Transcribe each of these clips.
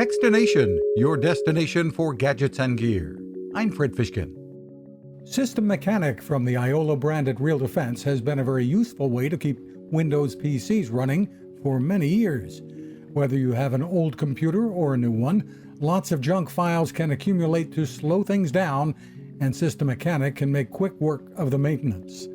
Techstination, your destination for gadgets and gear. I'm Fred Fishkin. System Mechanic from the Iolo brand at RealDefense has been a very useful way to keep Windows PCs running for many years. Whether you have an old computer or a new one, lots of junk files can accumulate to slow things down, and System Mechanic can make quick work of the maintenance.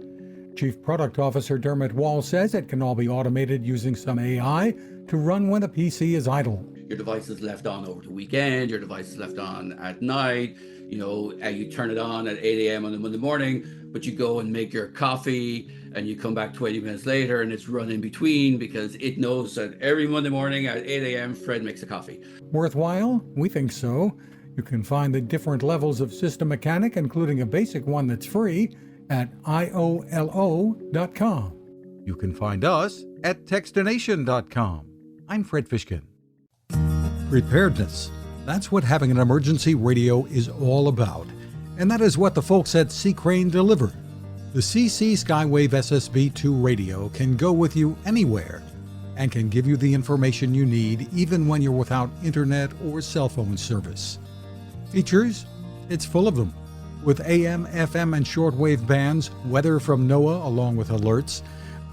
Chief Product Officer Dermot Wall says it can all be automated using some AI to run when the PC is idle. Your device is left on over the weekend, your device is left on at night, you turn it on at 8 a.m. on a Monday morning, but you go and make your coffee and you come back 20 minutes later and it's run in between because it knows that every Monday morning at 8 a.m. Fred makes a coffee. Worthwhile? We think so. You can find the different levels of System Mechanic, including a basic one that's free, at Iolo.com. You can find us at Techstination.com. I'm Fred Fishkin. Preparedness. That's what having an emergency radio is all about. And that is what the folks at C-Crane deliver. The CC Skywave SSB2 radio can go with you anywhere and can give you the information you need even when you're without internet or cell phone service. Features? It's full of them. With AM, FM, and shortwave bands, weather from NOAA along with alerts,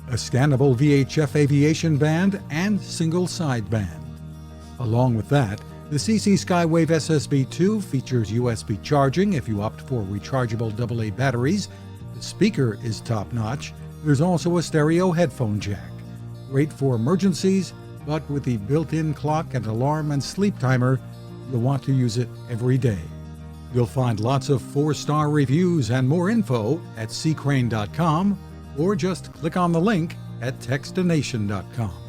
a scannable VHF aviation band, and single sideband. Along with that, the CC Skywave SSB2 features USB charging if you opt for rechargeable AA batteries. The speaker is top-notch. There's also a stereo headphone jack. Great for emergencies, but with the built-in clock and alarm and sleep timer, you'll want to use it every day. You'll find lots of 4-star reviews and more info at ccrane.com or just click on the link at techstination.com.